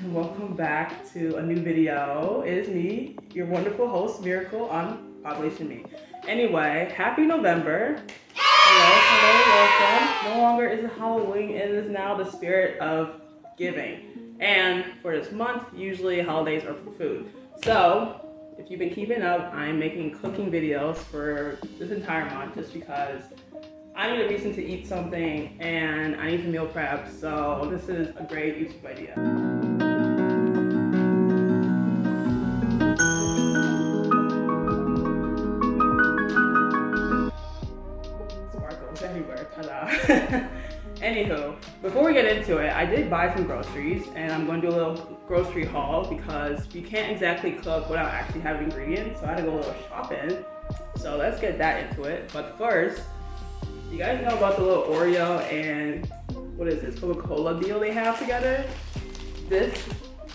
and welcome back to a new video. It is me, your wonderful host, Miracle on Population Me. Anyway, happy November. Hello, welcome. No longer is it Halloween, it is now the spirit of giving. And for this month, usually holidays are for food. So, if you've been keeping up, I'm making cooking videos for this entire month just because I need a reason to eat something and I need to meal prep, so this is a great YouTube idea. Sparkles everywhere, ta-da. Anywho, before we get into it, I did buy some groceries and I'm going to do a little grocery haul because you can't exactly cook without actually having ingredients, so I had to go a little shopping. So let's get that into it, but first, you guys know about the little Oreo and what is this, Coca-Cola deal they have together? This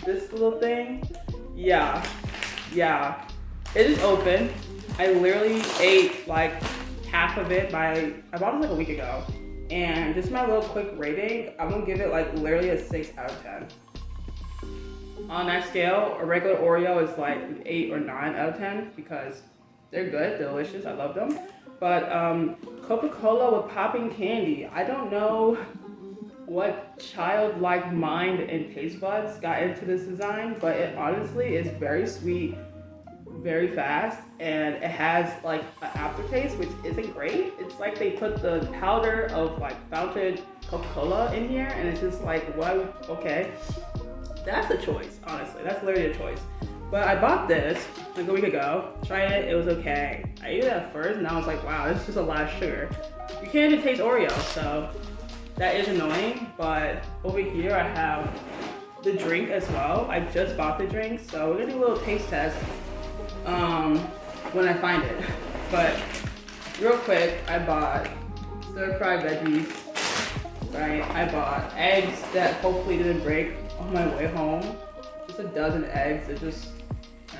little thing? Yeah. It is open. I literally ate like half of it I bought it like a week ago. And just my little quick rating, I'm gonna give it like literally a 6 out of 10. On that scale, a regular Oreo is like an 8 or 9 out of 10 because they're good, delicious, I love them. But Coca-Cola with popping candy. I don't know what childlike mind and taste buds got into this design, but it honestly is very sweet, very fast, and it has like an aftertaste, which isn't great. It's like they put the powder of like fountain Coca-Cola in here, and it's just like, what? Okay, that's a choice, honestly. That's literally a choice. But I bought this like a week ago, tried it, it was okay. I ate it at first and I was like, wow, this is just a lot of sugar. You can't even taste Oreo, so that is annoying. But over here I have the drink as well. I just bought the drink, so we're gonna do a little taste test when I find it. But real quick, I bought stir-fried veggies, right? I bought eggs that hopefully didn't break on my way home. Just a dozen eggs, they're just,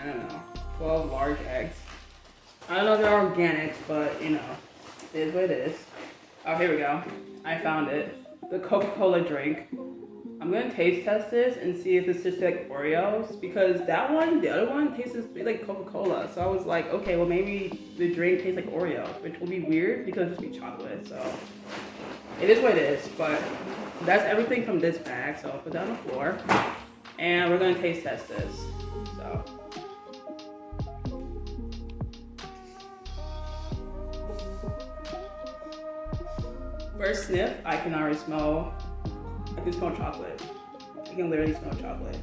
I don't know, 12 large eggs. I don't know if they're organic, but you know, it is what it is. Oh, here we go. I found it. The Coca-Cola drink. I'm gonna taste test this and see if it's just like Oreos, because that one, the other one tastes like Coca-Cola. So I was like, okay, well maybe the drink tastes like Oreos, which will be weird because it's be chocolate. So it is what it is, but that's everything from this bag. So I'll put that on the floor. And we're gonna taste test this. So. First sniff, I can already smell, I can smell chocolate. I can literally smell chocolate.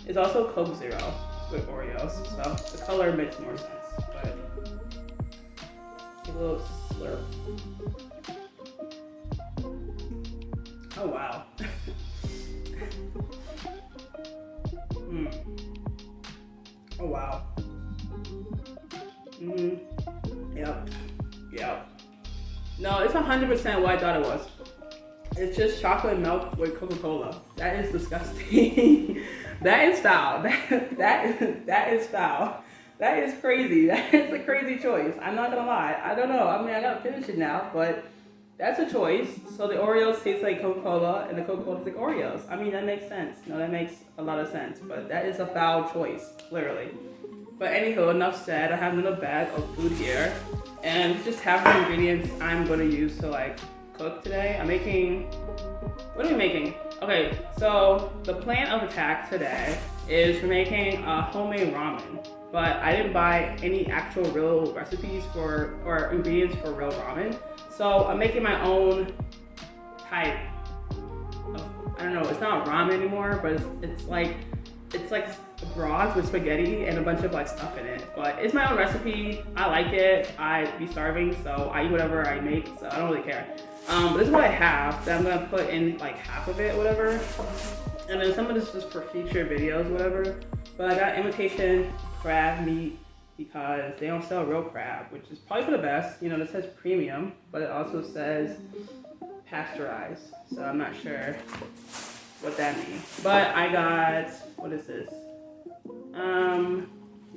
It's also Coke Zero with Oreos, so the color makes more sense, but a little slurp. Oh wow. Oh wow. Yep. No, it's 100% what I thought it was. It's just chocolate milk with Coca-Cola. That is disgusting. That is foul. That is foul. That is crazy. That is a crazy choice. I'm not gonna lie. I don't know. I mean, I gotta finish it now, but that's a choice. So the Oreos taste like Coca-Cola and the Coca-Cola tastes like Oreos. I mean, that makes sense. No, that makes a lot of sense, but that is a foul choice, literally. But anywho, enough said. I have another bag of food here, and just have the ingredients I'm gonna use to like cook today. I'm making, what are we making? Okay, so the plan of attack today is we're making a homemade ramen, but I didn't buy any actual real recipes or ingredients for real ramen. So I'm making my own type of, I don't know, it's not ramen anymore, but it's like broth with spaghetti and a bunch of like stuff in it. But it's my own recipe. I like it. I be starving, so I eat whatever I make, so I don't really care. But this is what I have that I'm gonna put in like half of it, whatever. And then some of this is just for future videos, whatever. But I got imitation crab meat because they don't sell real crab, which is probably for the best. You know, this says premium, but it also says pasteurized. So I'm not sure what that means. But I got, what is this?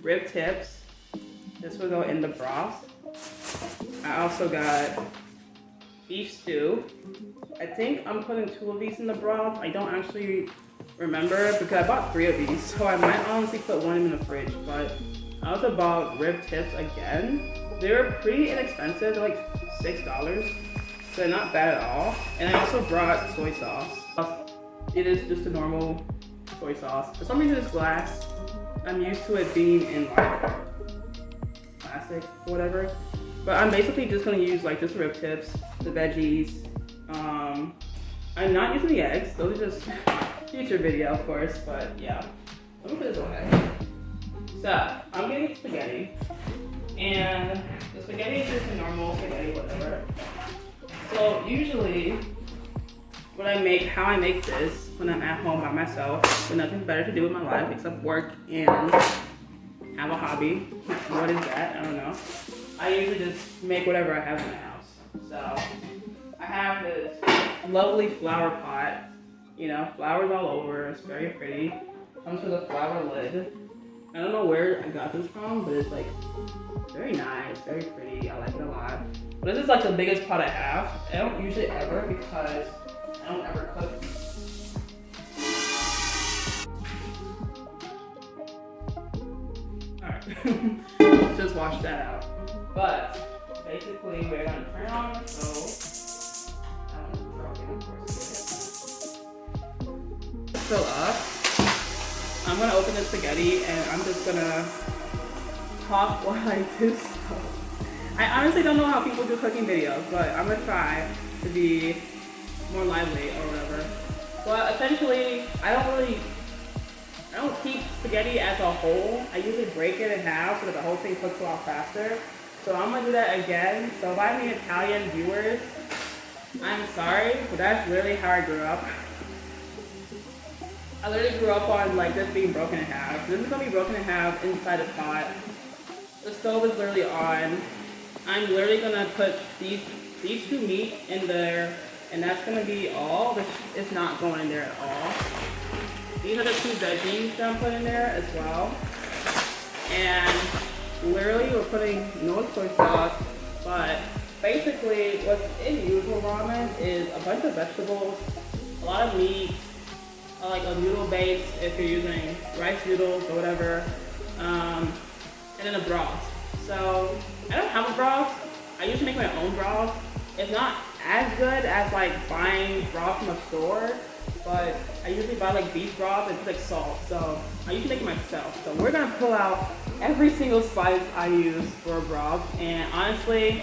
Rib tips. This will go in the broth. I also got beef stew. I think I'm putting 2 of these in the broth. I don't actually remember because I bought 3 of these, so I might honestly put one in the fridge. But I also bought rib tips again. They were pretty inexpensive, they're like $6, so they're not bad at all. And I also brought soy sauce. It is just a normal soy sauce. For some reason it's glass. I'm used to it being in like plastic or whatever. But I'm basically just gonna use like just rib tips, the veggies. I'm not using the eggs, those are just future video of course, but yeah. Let me put this away. So, I'm getting spaghetti. And the spaghetti is just a normal spaghetti, whatever. So usually, how I make this when I'm at home by myself, with nothing better to do with my life except work and have a hobby. What is that? I don't know. I usually just make whatever I have in my house. So I have this lovely flower pot. You know, flowers all over. It's very pretty. Comes with a flower lid. I don't know where I got this from, but it's like very nice, very pretty. I like it a lot. But this is like the biggest pot I have. I don't usually ever because I don't ever cook. Alright, just wash that out. But basically, we're gonna turn on the stove. I don't know, broken, of course. Fill up. I'm gonna open the spaghetti and I'm just gonna talk while I do stuff. I honestly don't know how people do cooking videos, but I'm gonna try to be more lively or whatever. But essentially, I don't keep spaghetti as a whole. I usually break it in half so that the whole thing cooks a lot faster. So I'm gonna do that again. So if I have any Italian viewers, I'm sorry, but that's really how I grew up. I literally grew up on like this being broken in half. This is gonna be broken in half inside the pot. The stove is literally on. I'm literally gonna put these 2 meat in there, and that's gonna be all. This is not going in there at all. These are the 2 veggies that I'm putting in there as well. And literally we're putting no soy sauce, but basically what's in usual ramen is a bunch of vegetables, a lot of meat, like a noodle base if you're using rice noodles or whatever, and then a broth. So I don't have a broth. I usually make my own broth. It's not as good as like buying broth from a store, but I usually buy like beef broth and put like salt. So I usually make it myself. So we're gonna pull out every single spice I use for a broth, and honestly,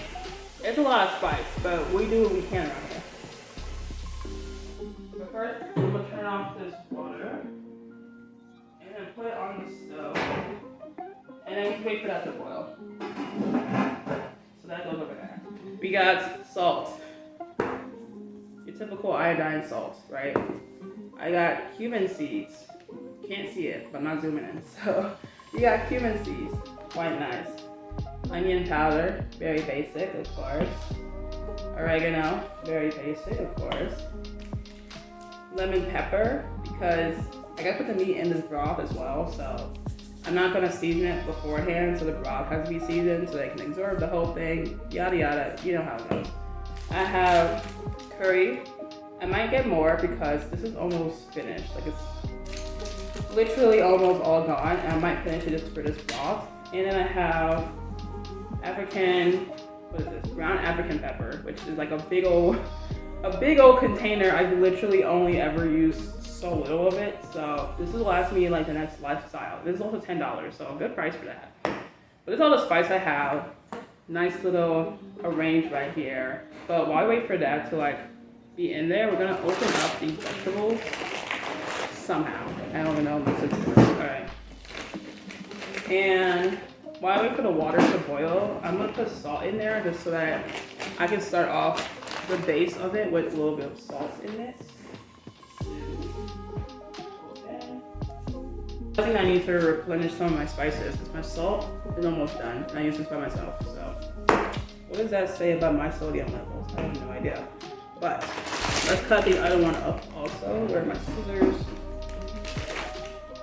it's a lot of spice, but we do what we can around here. But first, I'm gonna turn off this water and then put it on the stove, and then we can wait for that to boil. So that goes over there. We got salt. Your typical iodine salt, right? I got cumin seeds. Can't see it, but I'm not zooming in. So you got cumin seeds, quite nice. Onion powder, very basic, of course. Oregano, very basic, of course. Lemon pepper, because I gotta put the meat in this broth as well, so I'm not gonna season it beforehand, so the broth has to be seasoned so they can absorb the whole thing, yada yada, you know how it goes. I have curry. I might get more because this is almost finished, like it's literally almost all gone, and I might finish it just for this broth. And then I have brown African pepper, which is like a big old container. I've literally only ever used so little of it, so this will last me like the next lifestyle. This is also $10, so a good price for that. But this is all the spice I have. Nice little arrange right here. But while I wait for that to like be in there, we're gonna open up these vegetables somehow. I don't even know if this is alright. And while I wait for the water to boil, I'm gonna put salt in there just so that I can start off the base of it with a little bit of salt in it. I think I need to replenish some of my spices because my salt is almost done and I use this by myself. So what does that say about my sodium levels? I have no idea. But let's cut the other one up also. Where are my scissors?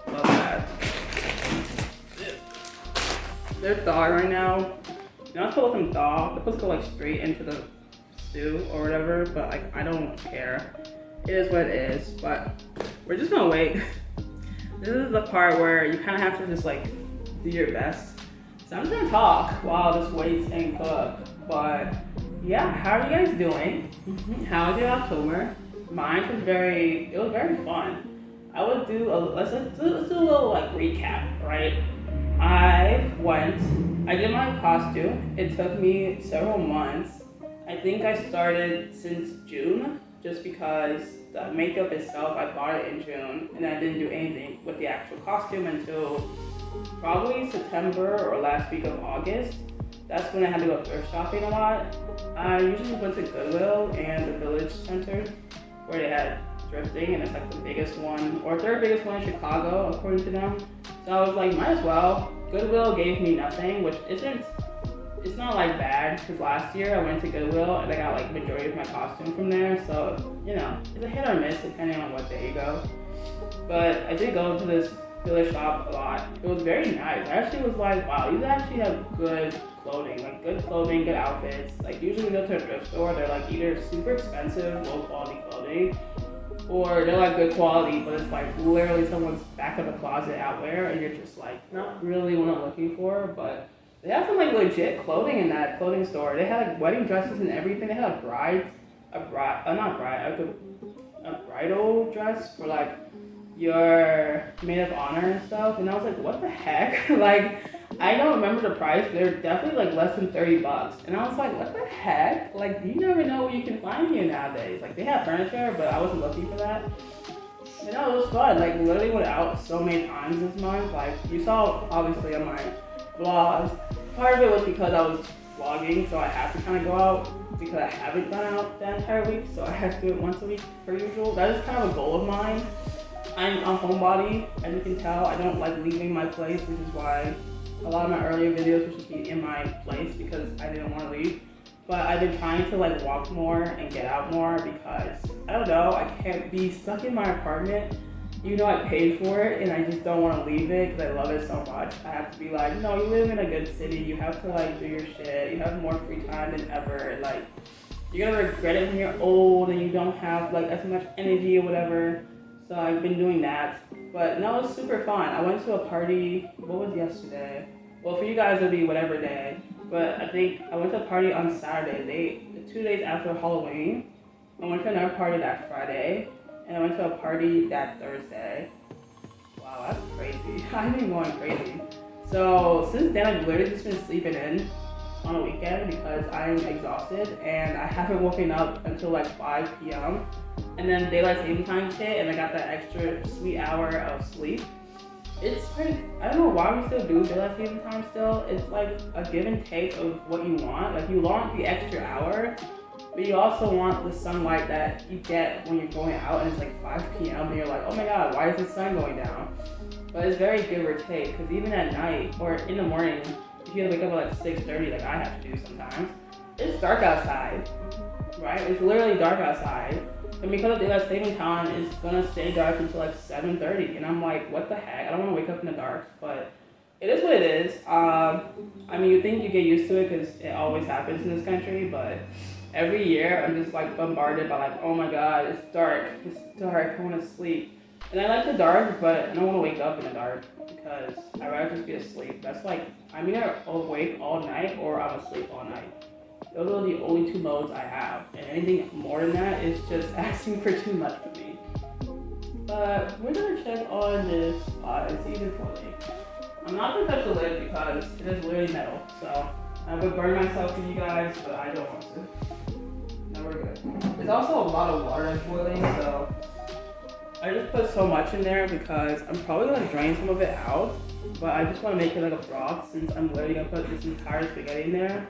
Love that. They're thawed right now. You're not supposed to let them thaw. They're supposed to go like straight into the stew or whatever, but like I don't care. It is what it is. But we're just gonna wait. This is the part where you kind of have to just like do your best. So I'm just gonna talk while this waits and cook. But yeah, how are you guys doing? How was your October? Mine was very fun. I would do let's do a little like recap, right? I did my costume. It took me several months. I think I started since June, just because the makeup itself, I bought it in June, and I didn't do anything with the actual costume until probably September or last week of August. That's when I had to go thrift shopping a lot. I usually went to Goodwill and the Village Center, where they had thrifting, and it's like the biggest one, or third biggest one in Chicago, according to them. So I was like, might as well. Goodwill gave me nothing, which it's not like bad, because last year I went to Goodwill and I got like majority of my costume from there. So, you know, it's a hit or miss depending on what day you go. But I did go to this Village shop a lot. It was very nice. I actually was like, wow, these actually have good clothing, good outfits. Like usually we go to a thrift store, they're like either super expensive, low quality clothing, or they're like good quality, but it's like literally someone's back of the closet outwear, and you're just like not really what I'm looking for. But they have some like legit clothing in that clothing store. They had like wedding dresses and everything. They had a bridal dress for like your maid of honor and stuff. And I was like, what the heck? Like, I don't remember the price, but they're definitely like less than $30. And I was like, what the heck? Like, you never know what you can find here nowadays. Like, they have furniture, but I wasn't looking for that. And no, it was fun. Like, literally went out so many times this month. Like, you saw obviously on my vlogs. Part of it was because I was vlogging, so I have to kind of go out because I haven't gone out the entire week. So I have to do it once a week per usual. That is kind of a goal of mine. I'm a homebody, as you can tell. I don't like leaving my place, which is why a lot of my earlier videos were just be in my place because I didn't want to leave. But I've been trying to like walk more and get out more because, I don't know, I can't be stuck in my apartment. You know, I paid for it and I just don't want to leave it because I love it so much. I have to be like, no, you live in a good city. You have to like do your shit. You have more free time than ever. And, like, you're gonna regret it when you're old and you don't have like as much energy or whatever. So I've been doing that, but no, it was super fun. I went to a party, what was yesterday? Well, for you guys it'll be whatever day, but I think I went to a party on Saturday, 2 days after Halloween. I went to another party that Friday, and I went to a party that Thursday. Wow, that's crazy. I've been going crazy. So since then I've literally just been sleeping in on a weekend because I'm exhausted and I haven't woken up until like 5 p.m. And then daylight saving time hit, and I got that extra sweet hour of sleep. It's like, I don't know why we still do daylight saving time still. It's like a give and take of what you want. Like, you want the extra hour, but you also want the sunlight that you get when you're going out and it's like 5 p.m. and you're like, oh my god, why is the sun going down? But it's very give or take, because even at night or in the morning, if you have to wake up at like 6:30 like I have to do sometimes, it's dark outside, right? It's literally dark outside. And because of daylight saving time, it's gonna stay dark until like 7:30, and I'm like, what the heck? I don't want to wake up in the dark, but it is what it is. I mean, you think you get used to it because it always happens in this country, but every year I'm just like bombarded by like, oh my god, it's dark, I want to sleep. And I like the dark, but I don't want to wake up in the dark because I'd rather just be asleep. That's like, I'm either awake all night or I'm asleep all night. Those are the only two modes I have, and anything more than that is just asking for too much for me. But we're gonna check on this pot and see if it's holding. I'm not gonna touch the lid because it is literally metal, so I would burn myself for you guys, but I don't want to. No, we're good. There's also a lot of water that's boiling, so I just put so much in there because I'm probably gonna drain some of it out, but I just want to make it like a broth since I'm literally gonna put this entire spaghetti in there.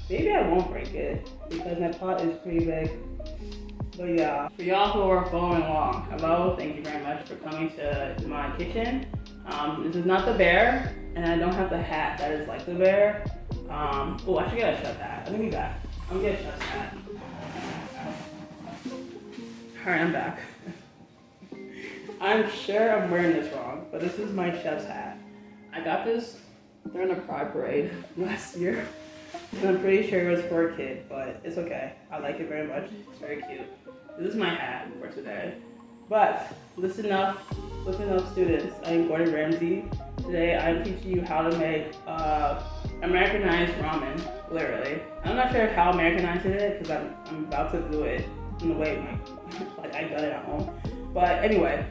Maybe I won't break it because my pot is pretty big. But yeah, for y'all who are following along, hello, thank you very much for coming to my kitchen. This is not the bear, and I don't have the hat that is like the bear. Oh, I should get a chef hat. Let me be back. I'm gonna get a chef's hat. Alright, I'm back. I'm sure I'm wearing this wrong, but this is my chef's hat. I got this during a pride parade last year. And I'm pretty sure it was for a kid, but it's okay. I like it very much. It's very cute. This is my hat for today. But listen up students. I'm Gordon Ramsay. Today I'm teaching you how to make Americanized ramen, literally. I'm not sure how Americanized it is because I'm about to do it in the way like I done it at home. But anyway,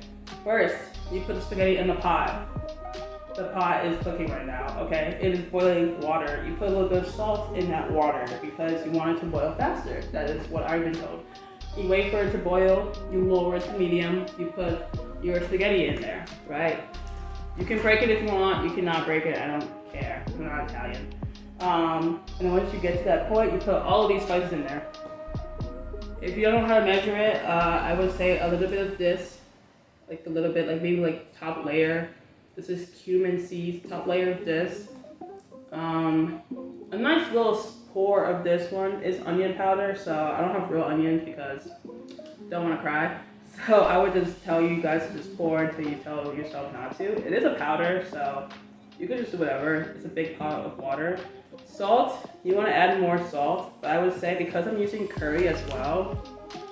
first you put the spaghetti in the pot. The pot is cooking right now, okay? It is boiling water. You put a little bit of salt in that water because you want it to boil faster. That is what I've been told. You wait for it to boil, you lower it to medium, you put your spaghetti in there, right? You can break it if you want, you cannot break it, I don't care, I'm not Italian. And then once you get to that point, you put all of these spices in there. If you don't know how to measure it, I would say a little bit of this, like a little bit, like maybe like top layer. This is cumin seeds, top layer of this. A nice little pour of this one is onion powder, so I don't have real onions because I don't want to cry. So I would just tell you guys to just pour until you tell yourself not to. It is a powder, so you could just do whatever. It's a big pot of water. Salt, you want to add more salt, but I would say because I'm using curry as well,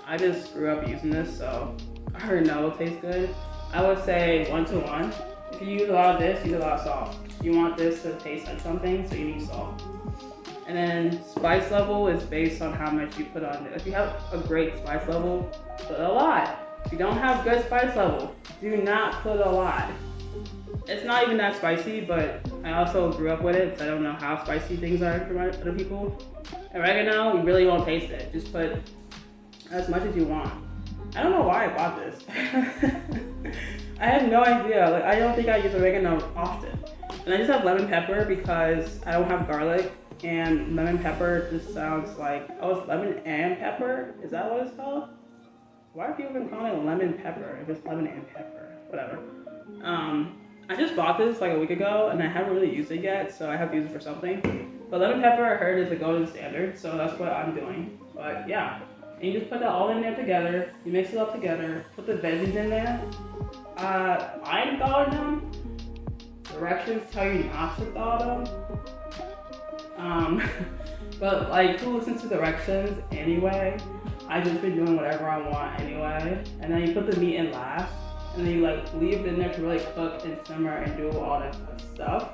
I just grew up using this, so I already know it tastes good. I would say 1 to 1. If you use a lot of this, use a lot of salt. You want this to taste like something, so you need salt. And then spice level is based on how much you put on it. If you have a great spice level, put a lot. If you don't have good spice level, do not put a lot. It's not even that spicy, but I also grew up with it, so I don't know how spicy things are for other people. Oregano, you really won't taste it. Just put as much as you want. I don't know why I bought this. I have no idea. Like, I don't think I use oregano often. And I just have lemon pepper because I don't have garlic. And lemon pepper just sounds like, oh, it's lemon and pepper? Is that what it's called? Why are people even calling it lemon pepper if it's lemon and pepper? Whatever. I just bought this like a week ago and I haven't really used it yet, so I have to use it for something. But lemon pepper, I heard, is the golden standard, so that's what I'm doing. But yeah, and you just put that all in there together. You mix it all together. Put the veggies in there. I'm thawing them. Directions tell you not to thaw them. But like, who listens to directions anyway? I just been doing whatever I want anyway. And then you put the meat in last, and then you like leave it in there to really cook and simmer and do all that fun stuff.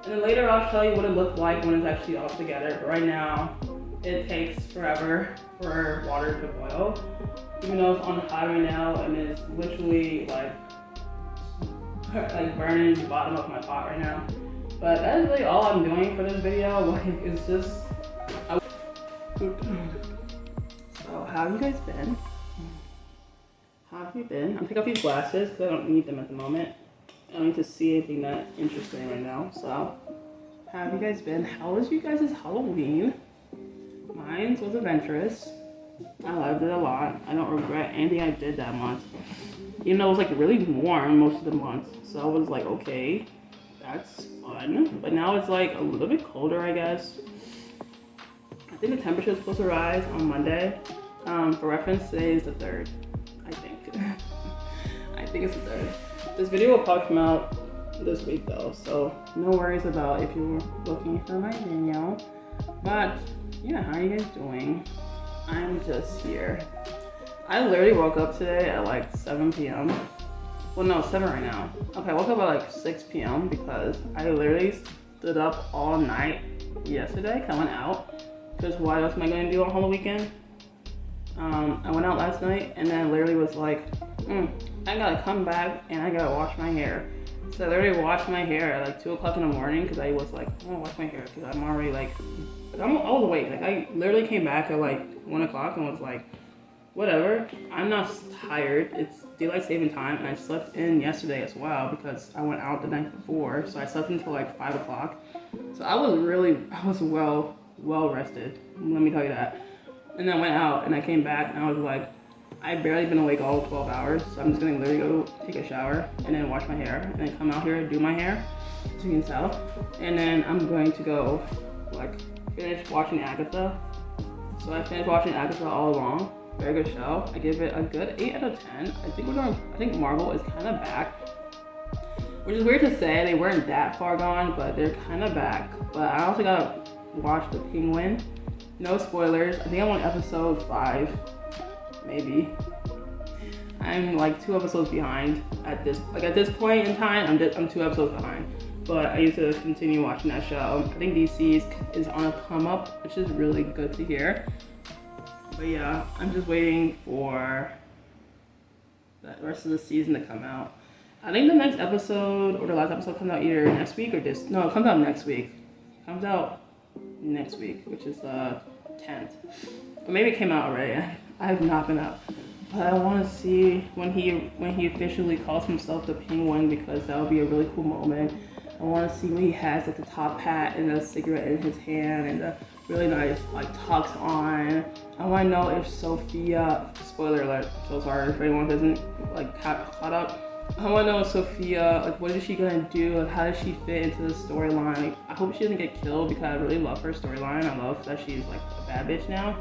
And then later I'll show you what it looked like when it's actually all together. But right now, it takes forever for water to boil. Even though it's on high right now and it's literally like burning the bottom of my pot right now. But that is really all I'm doing for this video. Like, it's just. So, how have you guys been? How have you been? I'm taking off these glasses because I don't need them at the moment. I don't need to see anything that interesting right now. So, how have you guys been? How was you guys' Halloween? Mine was adventurous. I loved it a lot. I don't regret anything I did that month. Even though it was like really warm most of the month. So I was like, okay, that's fun. But now it's like a little bit colder, I guess. I think the temperature is supposed to rise on Monday. For reference, today is the 3rd, I think. I think it's the 3rd. This video will probably come out this week though, so no worries about if you're looking for my video. But yeah, how are you guys doing? I'm just here. I literally woke up today at like 7 p.m. Well, no, 7 right now. Okay, I woke up at like 6 p.m. because I literally stood up all night yesterday. I went out. Because what else am I going to do on Halloween weekend? I went out last night and then literally was like, I gotta come back and I gotta wash my hair. So I literally washed my hair at like 2 o'clock in the morning because I was like, I'm gonna wash my hair because I'm already like, I was awake. Like, I literally came back at like 1 o'clock and was like, whatever, I'm not tired. It's daylight saving time and I slept in yesterday as well because I went out the night before. So I slept until like 5 o'clock. So I was well rested. Let me tell you that. And then I went out and I came back and I was like, I've barely been awake all 12 hours. So I'm just gonna literally go take a shower and then wash my hair and then come out here and do my hair, as you can tell. And then I'm going to go like finish watching Agatha. So I finished watching Agatha all along. Very good show. I give it a good 8 out of 10. I think Marvel is kind of back, which is weird to say. They weren't that far gone, but they're kind of back. But I also gotta watch The Penguin. No spoilers. I think I'm on episode 5, maybe. I I'm like 2 episodes behind at this point in time. I'm 2 episodes behind, but I need to continue watching that show. I think DC is on a come up, which is really good to hear. But yeah, I'm just waiting for the rest of the season to come out. I think the next episode or the last episode comes out either next week or this. No, it comes out next week. It comes out next week, which is 10th. Or maybe it came out already. I have not been up. But I want to see when he officially calls himself the Penguin, because that would be a really cool moment. I want to see when he has like the top hat and the cigarette in his hand and the really nice like tux on. I want to know if Sophia, spoiler alert, so sorry if anyone doesn't like caught up. I want to know if Sophia, like, what is she gonna do? Like, how does she fit into the storyline? Like, I hope she doesn't get killed, because I really love her storyline. I love that she's like a bad bitch now.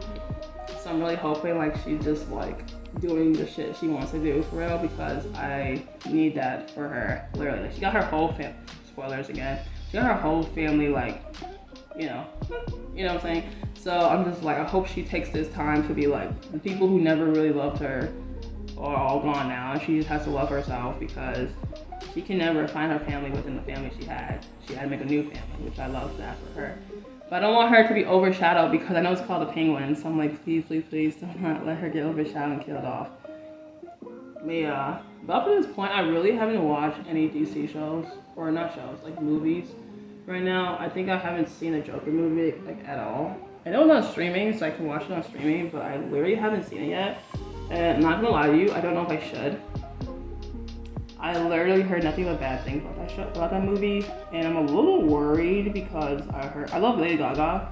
So I'm really hoping like she's just like doing the shit she wants to do for real, because I need that for her. Literally, like, she got her whole family. Spoilers again. She got her whole family like, you know what I'm saying. So I'm just like, I hope she takes this time to be like, the people who never really loved her are all gone now, and she just has to love herself, because she can never find her family within the family she had. She had to make a new family, which I love that for her. But I don't want her to be overshadowed, because I know it's called the Penguin, so I'm like, please do not let her get overshadowed and killed off. But yeah, but up to this point, I really haven't watched any DC shows, or not shows, like movies. Right now, I think I haven't seen a Joker movie like at all. I know it's on streaming, so I can watch it on streaming, but I literally haven't seen it yet. And I'm not gonna lie to you, I don't know if I should. I literally heard nothing but bad things about that movie, and I'm a little worried because I love Lady Gaga,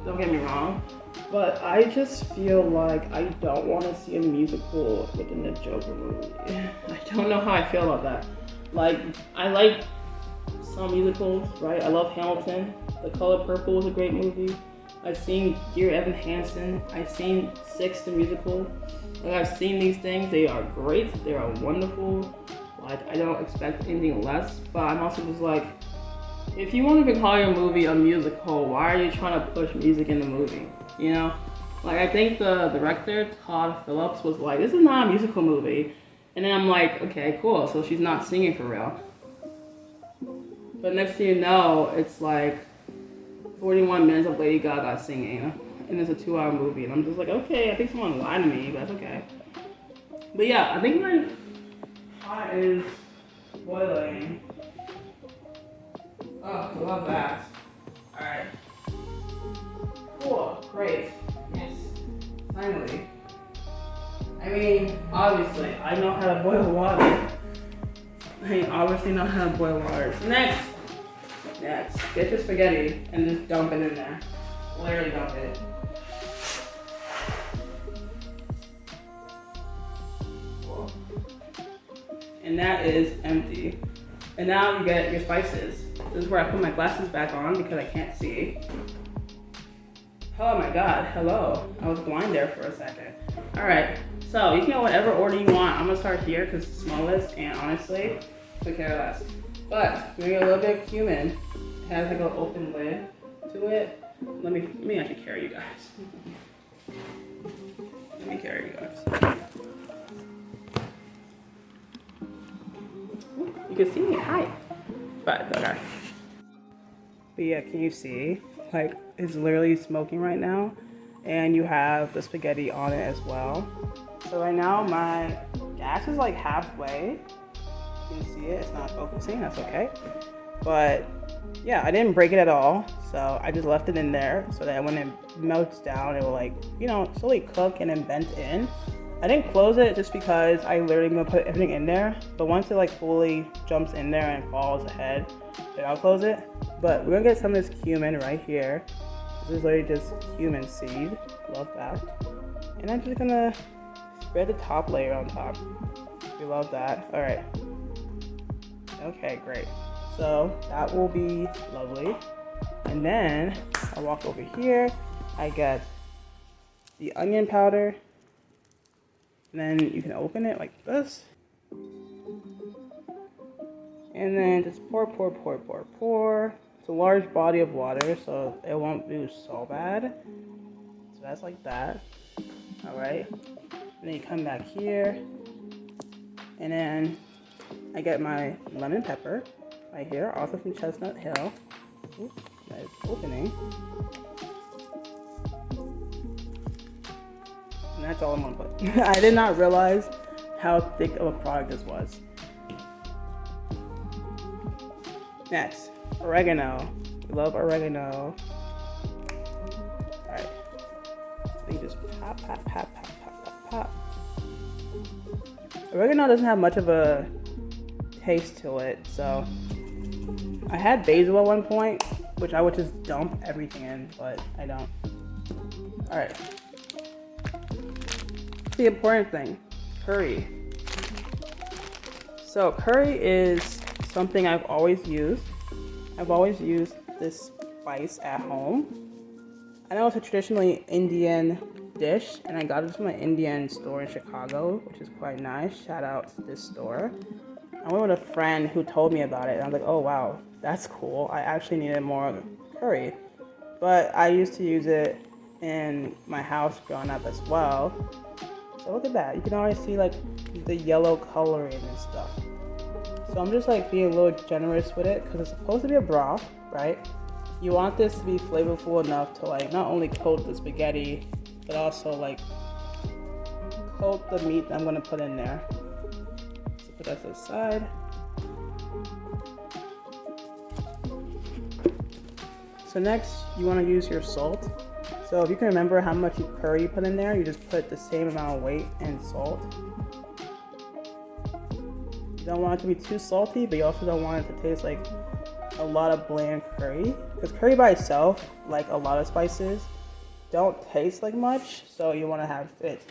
don't get me wrong, but I just feel like I don't want to see a musical within the Joker movie. I don't know how I feel about that. Like, I like some musicals, right? I love Hamilton. The Color Purple was a great movie. I've seen Dear Evan Hansen. I've seen Six the musical. Like, I've seen these things. They are great. They are wonderful. Like, I don't expect anything less. But I'm also just like, if you want to call your movie a musical, why are you trying to push music in the movie? You know? Like, I think the director, Todd Phillips, was like, this is not a musical movie. And then I'm like, okay, cool. So she's not singing for real. But next thing you know, it's like 41 minutes of Lady Gaga singing. And it's a 2-hour movie. And I'm just like, okay, I think someone lied to me, but that's okay. But yeah, I think my pot is boiling. Oh, I love that. Alright. Cool, great. Yes. Finally. I mean, obviously, I know how to boil water. Obviously know how to boil water. So next, get your spaghetti and just dump it in there. Literally dump it. Cool. And that is empty. And now you get your spices. This is where I put my glasses back on because I can't see. Oh my god, hello. I was blind there for a second. Alright, so you can go whatever order you want. I'm gonna start here because it's the smallest, and honestly, could care less. But we're gonna get a little bit of cumin. It has like an open lid to it. Let me actually carry you guys. Let me carry you guys. You can see me, hi. But okay. But yeah, can you see? Like, it's literally smoking right now, and you have the spaghetti on it as well. So right now my gas is like halfway. You can see it, it's not focusing, that's okay. But yeah, I didn't break it at all, so I just left it in there so that when it melts down, it will, like, you know, slowly cook and then vent in. I didn't close it just because I literally gonna put everything in there, but once it like fully jumps in there and falls ahead, then I'll close it. But we're gonna get some of this cumin right here. This is literally just cumin seed, love that. And I'm just gonna spread the top layer on top. We love that. All right. Okay, great. So that will be lovely. And then I walk over here. I get the onion powder. And then you can open it like this. And then just pour. It's a large body of water, so it won't do so bad. So that's like that. All right. And then you come back here. And then I get my lemon pepper right here, also from Chestnut Hill. Oops, that is opening. And that's all I'm gonna put. I did not realize how thick of a product this was. Next, oregano. We love oregano. Alright. So you just pop, pop, pop, pop, pop, pop, pop. Oregano doesn't have much of a taste to it, so I had basil at one point, which I would just dump everything in, but I don't. Alright. The important thing, curry. So curry is something I've always used. I've always used this spice at home. I know it's a traditionally Indian dish, and I got it from an Indian store in Chicago, which is quite nice. Shout out to this store. I went with a friend who told me about it, and I was like, oh wow, that's cool. I actually needed more curry. But I used to use it in my house growing up as well. So look at that. You can always see like the yellow coloring and stuff. So I'm just like being a little generous with it because it's supposed to be a broth, right? You want this to be flavorful enough to like not only coat the spaghetti, but also like coat the meat that I'm gonna put in there. So put that to the side. So next, you want to use your salt. So if you can remember how much curry you put in there, you just put the same amount of weight in salt. You don't want it to be too salty, but you also don't want it to taste like a lot of bland curry. Because curry by itself, like a lot of spices, don't taste like much, so you want to have it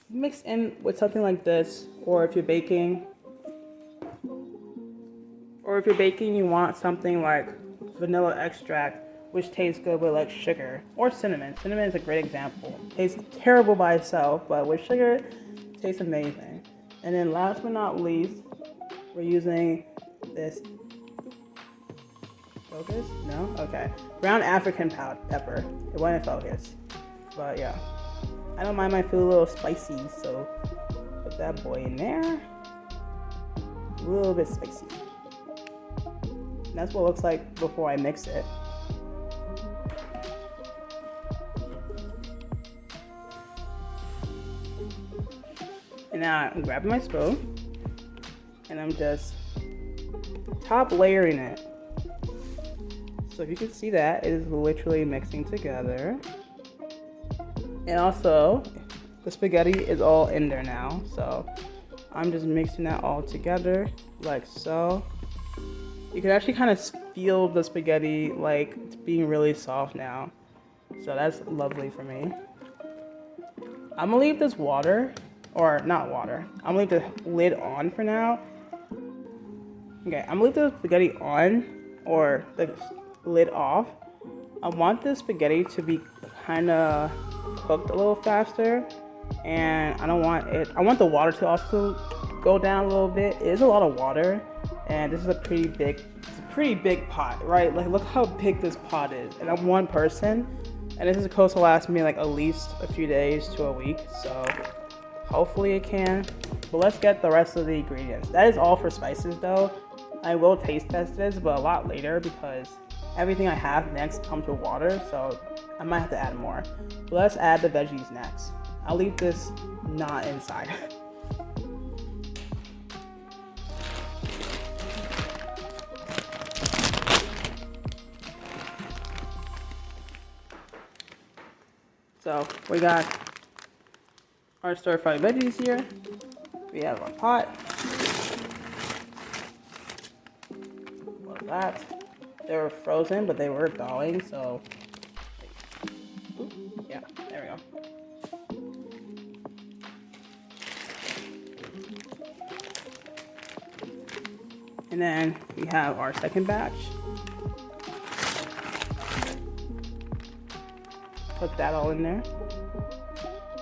mixed in with something like this, or if you're baking, you want something like vanilla extract, which tastes good with like sugar or cinnamon. Cinnamon is a great example. Tastes terrible by itself, but with sugar, it tastes amazing. And then last but not least, we're using this focus? No? Okay. Brown African pepper. It went in focus. But yeah. I don't mind my food a little spicy, so put that boy in there. A little bit spicy. And that's what it looks like before I mix it. And now I'm grabbing my spoon and I'm just top layering it. So if you can see that, it is literally mixing together. And also, the spaghetti is all in there now. So I'm just mixing that all together like so. You can actually kind of feel the spaghetti like it's being really soft now. So that's lovely for me. I'm gonna leave this water, or not water, I'm gonna leave the lid on for now. Okay, I'm gonna leave the spaghetti on, or the lid off. I want the spaghetti to be kind of cooked a little faster, and I want the water to also go down a little bit. It is a lot of water, and this is a pretty big pot, right? Like look how big this pot is, and I'm one person, and this is supposed to last me like at least a few days to a week, so hopefully it can. But let's get the rest of the ingredients. That is all for spices though. I will taste test this, but a lot later because everything I have next comes with water, so I might have to add more. But let's add the veggies next. I'll leave this not inside. So we got our stir-fried veggies here. We have our pot. What was that? They were frozen, but they were thawing, so yeah, there we go. And then we have our second batch. Put that all in there.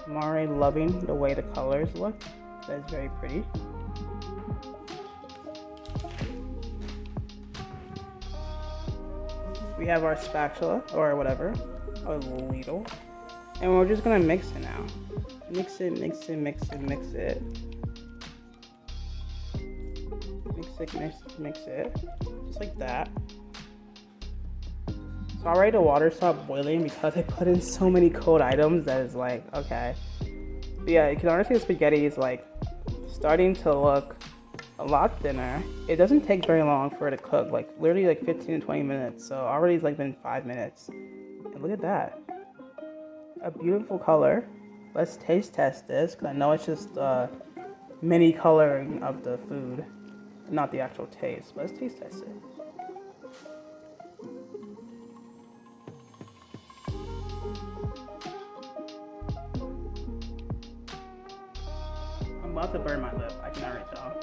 I'm already loving the way the colors look. That's very pretty. We have our spatula or whatever, or ladle, and we're just gonna mix it now. Mix it, mix it, mix it, mix it. basic mix it, just like that. So already the water stopped boiling because I put in so many cold items that is like, okay. But yeah, you can honestly, the spaghetti is like starting to look a lot thinner. It doesn't take very long for it to cook, like literally like 15 to 20 minutes. So already it's like been 5 minutes. And look at that. A beautiful color. Let's taste test this, because I know it's just mini coloring of the food, not the actual taste. Let's taste test it. I'm about to burn my lip, I can already tell.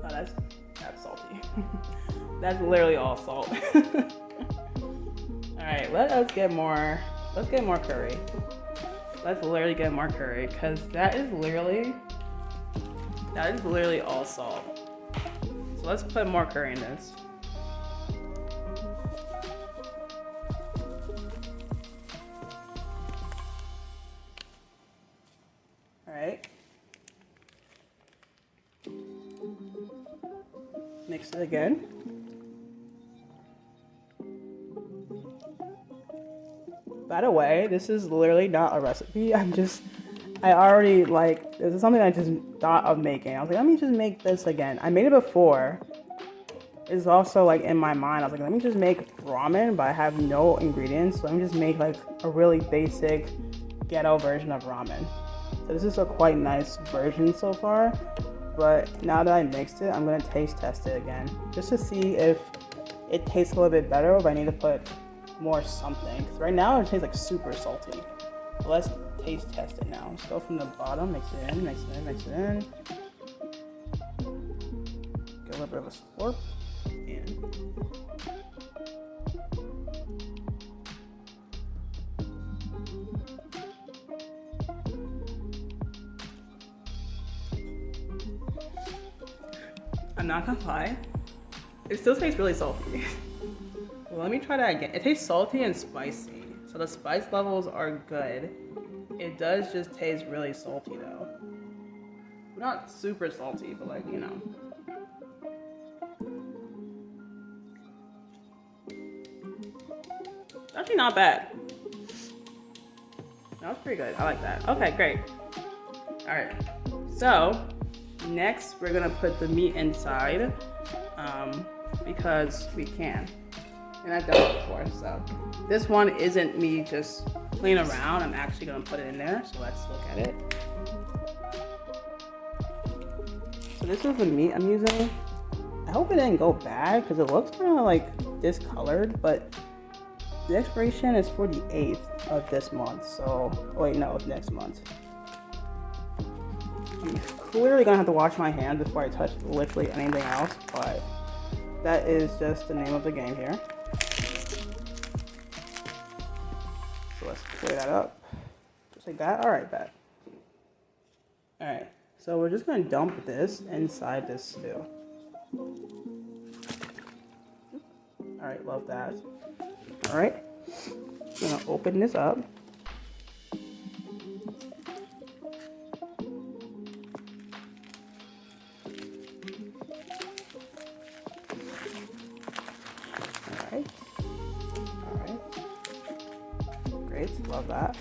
Oh, that's salty. That's literally all salt. Alright, let's get more curry. Let's literally get more curry, because that is literally all salt. So let's put more curry in this. Alright. Mix it again. By the way, this is literally not a recipe. I already like, this is something I just thought of making. I was like, let me just make this again. I made it before. It's also like in my mind, I was like, let me just make ramen, but I have no ingredients. So let me just make like a really basic ghetto version of ramen. So this is a quite nice version so far. But now that I mixed it, I'm gonna taste test it again, just to see if it tastes a little bit better, or if I need to put more something. Because right now it tastes like super salty. So let's taste test it now. Let's go from the bottom, mix it in, mix it in, mix it in. Get a little bit of a slurp in. I'm not gonna lie, it still tastes really salty. Well, let me try that again. It tastes salty and spicy, so the spice levels are good. It does just taste really salty though. Not super salty, but like, you know. Actually not bad. That was pretty good, I like that. Okay, great. All right, so next we're gonna put the meat inside, because we can. And I've done it before, so this one isn't me just playing around. I'm actually gonna put it in there, so let's look at it. So this is the meat I'm using. I hope it didn't go bad, because it looks kind of like discolored, but the expiration is for the 8th of this month, so, wait, no, it's next month. I'm clearly gonna have to wash my hands before I touch literally anything else, but that is just the name of the game here. So let's clear that up, just like that. All right, bet. All right, so we're just gonna dump this inside this stew. All right, love that. All right, I'm gonna open this up. All right, great, love that.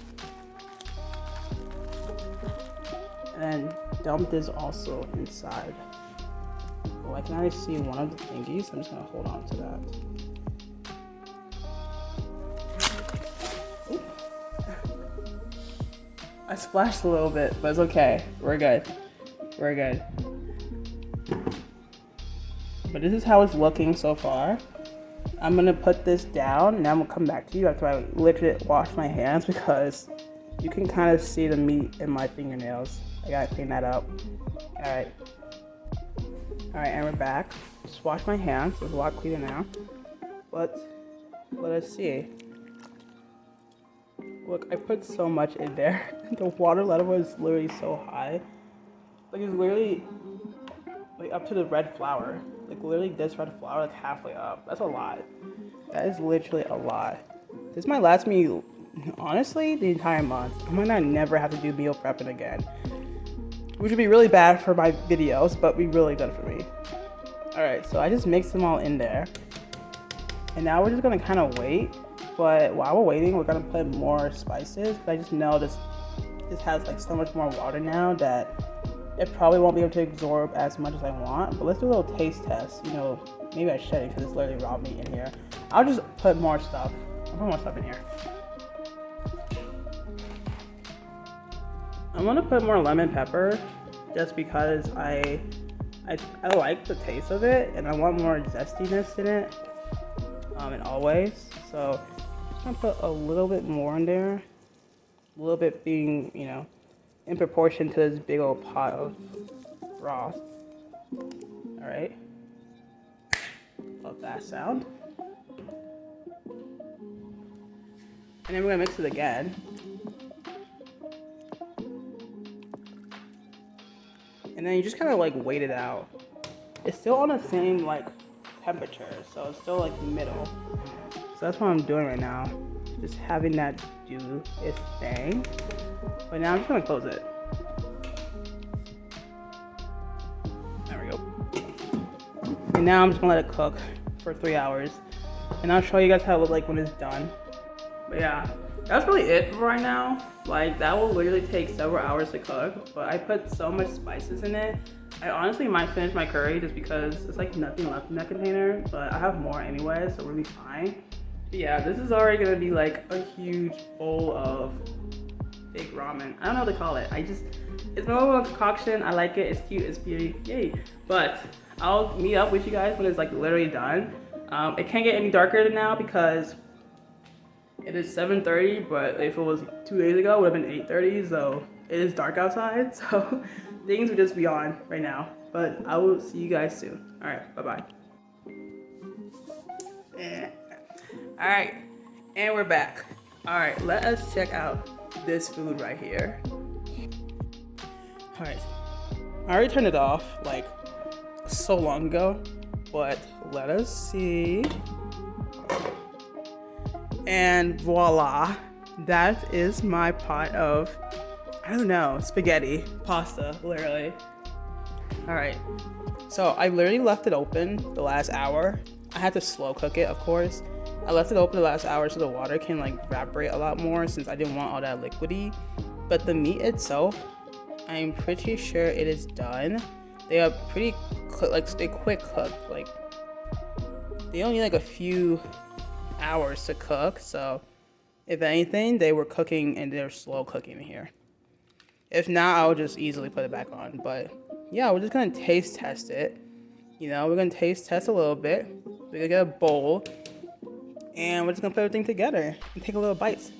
And then dump this also inside. Oh, I can already see one of the thingies. I'm just gonna hold on to that. Ooh. I splashed a little bit, but it's okay. We're good. We're good. But this is how it's looking so far. I'm gonna put this down and I'm gonna come back to you after I literally wash my hands, because you can kind of see the meat in my fingernails. I gotta clean that up. Alright. Alright, and we're back. Just wash my hands, so it's a lot cleaner now. Let us see. Look, I put so much in there. The water level is literally so high. Like, it's literally like up to the red flour. Like literally this red flour, like halfway up. That's a lot. That is literally a lot. This might last me, honestly, the entire month. I might not never have to do meal prepping again, which would be really bad for my videos, but be really good for me. All right, so I just mixed them all in there. And now we're just gonna kind of wait. But while we're waiting, we're gonna put more spices. I just know this has like so much more water now that it probably won't be able to absorb as much as I want. But let's do a little taste test. You know, maybe I shouldn't because it's literally raw meat in here. I'll just put more stuff. I'll put more stuff in here. I'm gonna put more lemon pepper just because I like the taste of it and I want more zestiness in it. And always. So I'm gonna put a little bit more in there. A little bit being, you know, in proportion to this big old pot of broth. All right. Love that sound. And then we're gonna mix it again. And then you just kind of like wait it out. It's still on the same like temperature, so it's still like middle. So that's what I'm doing right now. Just having that do its thing. But now I'm just gonna close it. There we go. And now I'm just gonna let it cook for 3 hours. And I'll show you guys how it looks like when it's done. But yeah, that's really it for right now. Like that will literally take several hours to cook, but I put so much spices in it. I honestly might finish my curry just because it's like nothing left in that container, but I have more anyway, so we'll be fine. But yeah, this is already gonna be like a huge bowl of fake ramen. I don't know what to call it. It's more of a concoction. I like it, it's cute, it's beauty, yay. But I'll meet up with you guys when it's like literally done. It can't get any darker than now because it is 7:30, but if it was 2 days ago, it would have been 8:30, so it is dark outside, so things would just be on right now. But I will see you guys soon. All right, bye-bye. All right, and we're back. All right, let us check out this food right here. All right, I already turned it off like so long ago, but let us see. And voila, that is my pot of, I don't know, spaghetti, pasta, literally. All right, so I literally left it open the last hour. I had to slow cook it, of course. I left it open the last hour so the water can like evaporate a lot more since I didn't want all that liquidy. But the meat itself, I'm pretty sure it is done. They are pretty, they quick cook. Like, they only need like a few hours to cook. So if anything, they were cooking and they're slow cooking here. If not, I would just easily put it back on. But yeah, we're just gonna taste test it. You know, we're gonna taste test a little bit. We're gonna get a bowl and we're just gonna put everything together and take a little bites.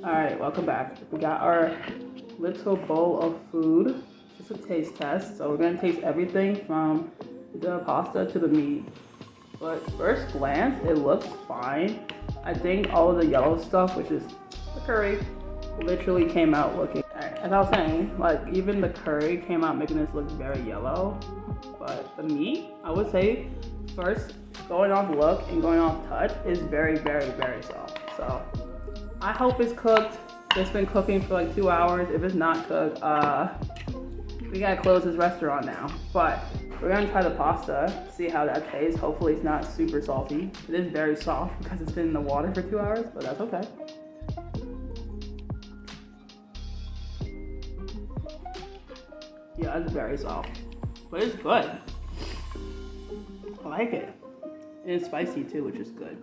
All right, welcome back. We got our little bowl of food. Just a taste test. So we're gonna taste everything from the pasta to the meat. But first glance, it looks fine. I think all of the yellow stuff, which is the curry, literally came out looking, as I was saying, like even the curry came out making this look very yellow. But the meat, I would say, first, going off look and going off touch, is very, very, very soft. So I hope it's cooked. It's been cooking for like 2 hours. If it's not cooked, we gotta close this restaurant now. But we're gonna try the pasta, see how that tastes. Hopefully it's not super salty. It is very soft because it's been in the water for 2 hours, but that's okay. Yeah, it's very soft, but it's good. I like it. And it's spicy too, which is good.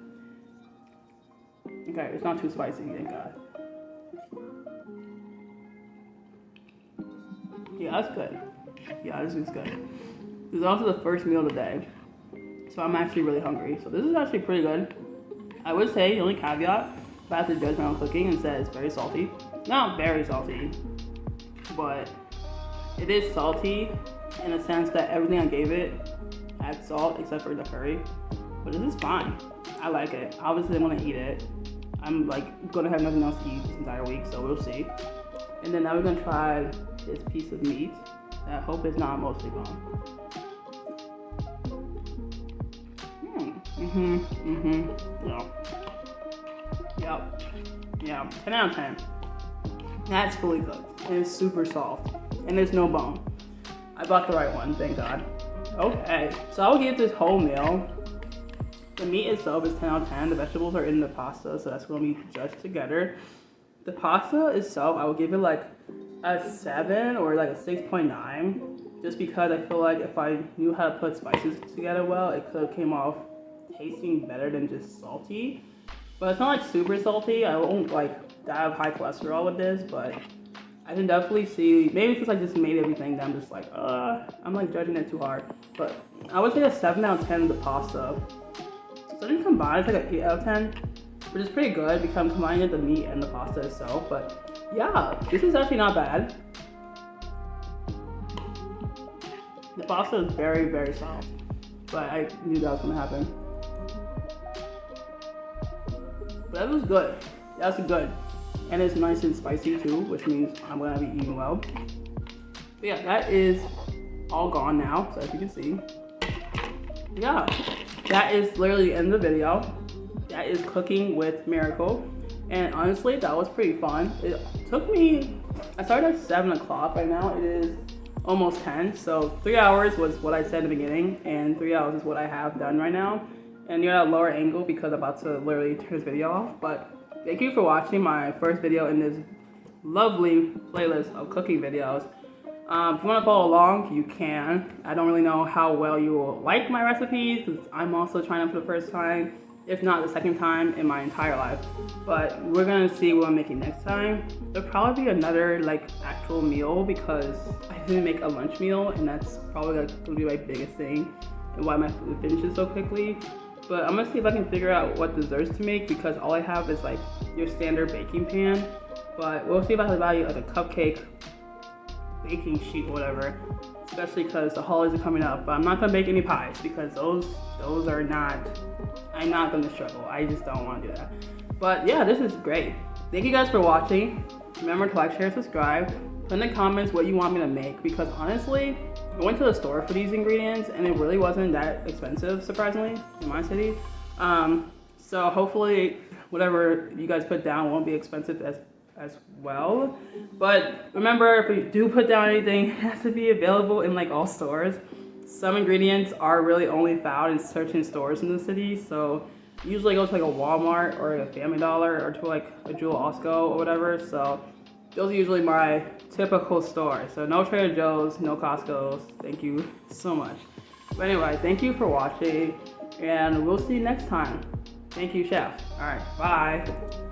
Okay, it's not too spicy, thank God. Yeah, that's good. Yeah, this is good. This is also the first meal of the day, so I'm actually really hungry. So this is actually pretty good. I would say the only caveat, if I have to judge my own cooking, and say it's very salty. Not very salty, but it is salty in the sense that everything I gave it had salt except for the curry. But this is fine. I like it. Obviously, I'm gonna eat it. I'm like gonna have nothing else to eat this entire week, so we'll see. And then now we're gonna try this piece of meat that I hope is not mostly gone. Yeah. 10 out of 10. That's fully cooked. And it's super soft. And there's no bone. I bought the right one, thank God. Okay, so I'll give this whole meal. The meat itself is 10 out of 10. The vegetables are in the pasta, so that's going to be judged together. The pasta itself, I will give it like a 7 or like a 6.9. Just because I feel like if I knew how to put spices together well, it could have came off tasting better than just salty. But it's not like super salty. I won't like die of high cholesterol with this, but I can definitely see, maybe because I just made everything that I'm just like, I'm like judging it too hard. But I would say a 7 out of 10 in the pasta. So I think combined it's like an 8 out of 10, which is pretty good because I'm combining the meat and the pasta itself. But yeah, this is actually not bad. The pasta is very, very soft, but I knew that was gonna happen. But that was good. That's good. And it's nice and spicy too, which means I'm gonna be eating well. But yeah, that is all gone now, so as you can see. Yeah, that is literally the end of the video. That is cooking with Miracle. And honestly, that was pretty fun. It took me, I started at 7 o'clock, right now it is almost 10. So 3 hours was what I said in the beginning, and 3 hours is what I have done right now. And you're at a lower angle because I'm about to literally turn this video off. But thank you for watching my first video in this lovely playlist of cooking videos. If you want to follow along, you can. I don't really know how well you will like my recipes because I'm also trying them for the first time, if not the second time in my entire life. But we're gonna see what I'm making next time. There'll probably be another like actual meal because I didn't make a lunch meal, and that's probably like, gonna be my biggest thing and why my food finishes so quickly. But I'm gonna see if I can figure out what desserts to make because all I have is like your standard baking pan. But we'll see if I can buy you like a cupcake baking sheet or whatever, especially because the holidays are coming up. But I'm not gonna bake any pies because those are not, I'm not gonna struggle. I just don't want to do that. But yeah, this is great. Thank you guys for watching. Remember to like, share, subscribe. Put in the comments what you want me to make because honestly, I went to the store for these ingredients and it really wasn't that expensive, surprisingly, in my city. So hopefully whatever you guys put down won't be expensive as well. But remember, if you do put down anything, it has to be available in like all stores. Some ingredients are really only found in certain stores in the city. So usually go to like a Walmart or a Family Dollar or to like a Jewel Osco or whatever. So those are usually my typical stores. So no Trader Joe's, no Costco's. Thank you so much. But anyway, thank you for watching and we'll see you next time. Thank you, chef. All right, bye.